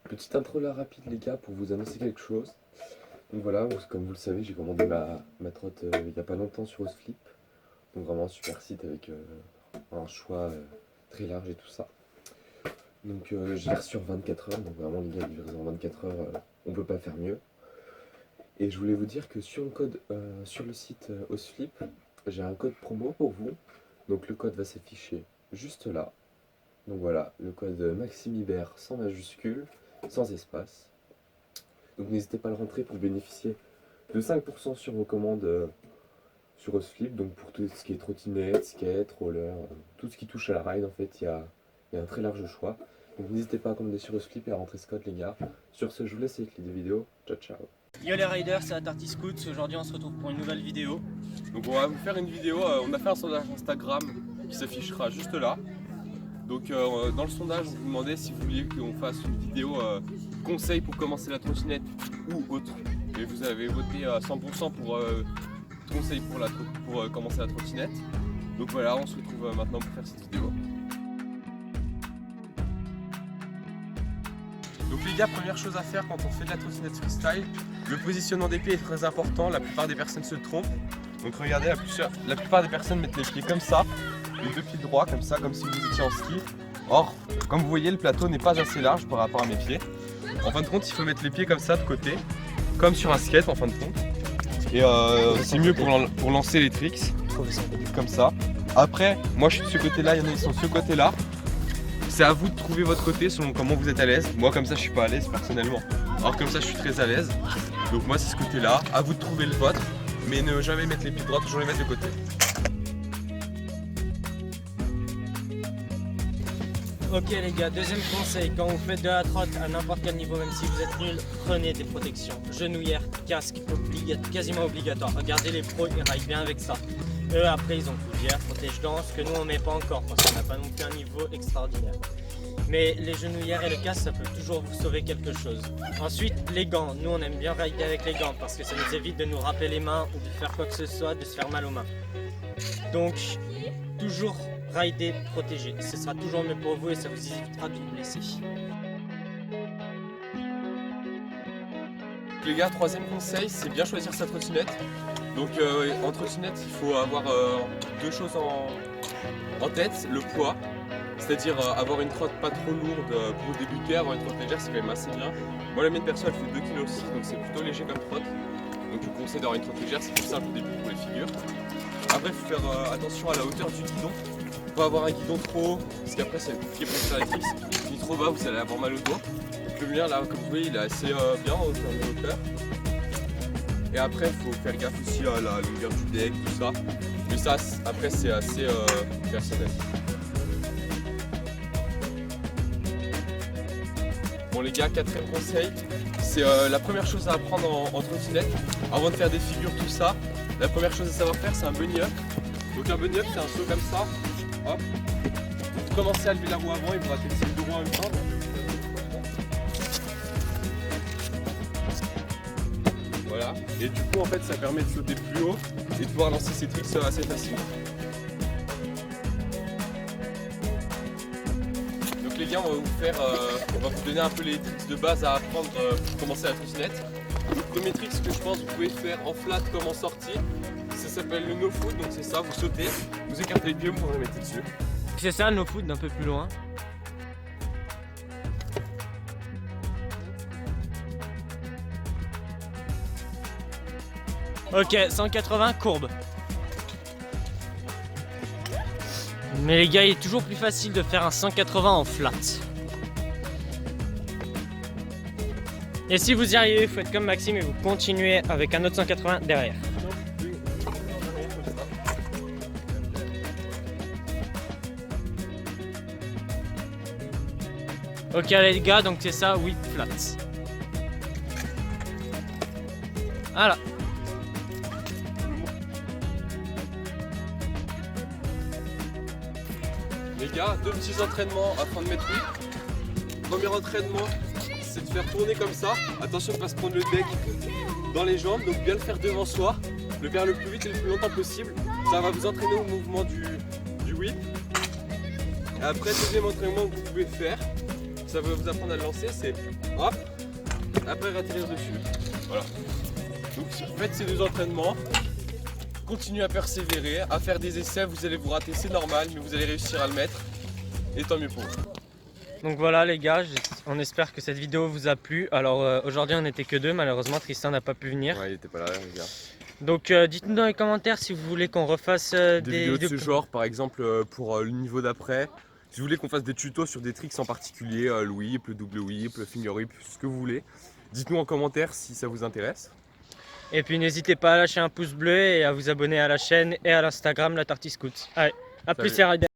Petite intro là rapide les gars pour vous annoncer quelque chose. Donc voilà, comme vous le savez, j'ai commandé ma trotte il n'y a pas longtemps sur Osflip. Donc vraiment un super site avec un choix très large et tout ça. Donc je l'ai reçu en 24 heures, donc vraiment les gars, livraison en 24 heures, on peut pas faire mieux. Et je voulais vous dire que sur le site Osflip, j'ai un code promo pour vous. Donc le code va s'afficher juste là. Donc voilà, le code MAXIMIBER sans majuscule, sans espace. Donc n'hésitez pas à le rentrer pour bénéficier de 5% sur vos commandes sur Osflip. Donc pour tout ce qui est trottinette, skate, roller, tout ce qui touche à la ride en fait, il y a un très large choix. Donc n'hésitez pas à commander sur Osflip et à rentrer ce code les gars. Sur ce, je vous laisse avec les deux vidéos. Ciao ciao. Yo les riders, c'est la Tarty Scoot. Aujourd'hui on se retrouve pour une nouvelle vidéo. Donc on va vous faire une vidéo, on a fait un sondage Instagram qui s'affichera juste là. Donc dans le sondage on vous demandait si vous vouliez qu'on fasse une vidéo conseil pour commencer la trottinette ou autre. Et vous avez voté à 100% pour conseil pour commencer la trottinette. Donc voilà, on se retrouve maintenant pour faire cette vidéo. Donc les gars, première chose à faire quand on fait de la trottinette freestyle, le positionnement des pieds est très important, la plupart des personnes se trompent. Donc regardez, la plupart des personnes mettent les pieds comme ça, les deux pieds droits comme ça, comme si vous étiez en ski. Or, comme vous voyez, le plateau n'est pas assez large par rapport à mes pieds. En fin de compte, il faut mettre les pieds comme ça de côté, comme sur un skate en fin de compte. Et c'est mieux pour lancer les tricks, comme ça. Après, moi je suis de ce côté-là, il y en a qui sont de ce côté-là. C'est à vous de trouver votre côté selon comment vous êtes à l'aise. Moi comme ça je suis pas à l'aise personnellement. Alors comme ça je suis très à l'aise. Donc moi c'est ce côté-là. À vous de trouver le vôtre. Mais ne jamais mettre les pieds droits, toujours les mettre de côté. Ok les gars, deuxième conseil, quand vous faites de la trotte à n'importe quel niveau, même si vous êtes nul, prenez des protections. Genouillère, casque, quasiment obligatoire. Regardez les pros, ils raillent bien avec ça. Eux après ils ont coudière, protège-dents, ce que nous on met pas encore parce qu'on n'a pas non plus un niveau extraordinaire. Mais les genouillères et le casque ça peut toujours vous sauver quelque chose. Ensuite les gants, nous on aime bien rider avec les gants parce que ça nous évite de nous râper les mains ou de faire quoi que ce soit, de se faire mal aux mains. Donc toujours rider protégé, ce sera toujours mieux pour vous et ça vous évitera de vous blesser. Les gars, troisième conseil, c'est bien choisir sa trottinette. Donc en trottinette, il faut avoir deux choses en tête, le poids, c'est-à-dire avoir une trotte pas trop lourde pour débuter, avoir une trotte légère, c'est quand même assez bien. Moi la mienne perso elle fait 2 kg aussi, donc c'est plutôt léger comme trotte. Donc je vous conseille d'avoir une trotte légère, c'est plus simple au début pour les figures. Après il faut faire attention à la hauteur du guidon. Il faut pas avoir un guidon trop haut, parce qu'après c'est compliqué pour faire les tricks. Si trop bas, vous allez avoir mal au dos. Donc le mien là, comme vous voyez, il est assez bien en termes de hauteur. Et après il faut faire gaffe aussi à la longueur du deck, tout ça. Mais ça après c'est assez personnel. Bon les gars, quatrième conseil, c'est la première chose à apprendre en trottinette. Avant de faire des figures, tout ça, la première chose à savoir faire c'est un bunny up. Donc un bunny up c'est un saut comme ça. Hop. Vous commencez à lever la roue avant et vous rattrapez les deux roues en même temps. Voilà, et du coup en fait ça permet de sauter plus haut et de pouvoir lancer ses tricks assez facilement. Donc les gars, on va vous donner un peu les tricks de base à apprendre pour commencer la trottinette. Le premier trick que je pense que vous pouvez faire en flat comme en sortie, ça s'appelle le no foot, donc c'est ça, vous sautez, vous écartez les pieds, vous les mettez dessus. C'est ça le no foot d'un peu plus loin. Ok, 180 courbe. Mais les gars, il est toujours plus facile de faire un 180 en flat. Et si vous y arrivez, vous faites comme Maxime et vous continuez avec un autre 180 derrière. Ok les gars, donc c'est ça, oui, flat. Voilà. Les gars, deux petits entraînements afin de mettre oui. Premier entraînement, c'est de faire tourner comme ça. Attention de ne pas se prendre le deck dans les jambes, donc bien le faire devant soi. Le faire le plus vite et le plus longtemps possible. Ça va vous entraîner au mouvement du whip. Et après, deuxième entraînement que vous pouvez faire, que ça va vous apprendre à le lancer, c'est hop, après atterrir dessus. Voilà. Donc faites ces 2 entraînements, continuez à persévérer, à faire des essais, vous allez vous rater, c'est normal, mais vous allez réussir à le mettre, et tant mieux pour vous. Donc voilà les gars, on espère que cette vidéo vous a plu. Alors aujourd'hui on n'était que 2, malheureusement Tristan n'a pas pu venir. Ouais, il était pas là, les gars. Donc dites-nous dans les commentaires si vous voulez qu'on refasse Des vidéos de ce genre, par exemple pour le niveau d'après. Si vous voulez qu'on fasse des tutos sur des tricks en particulier, le whip, le double whip, le finger whip, ce que vous voulez. Dites-nous en commentaire si ça vous intéresse. Et puis n'hésitez pas à lâcher un pouce bleu et à vous abonner à la chaîne et à l'Instagram La Tarty Scout. Allez, à plus Salut. les riders.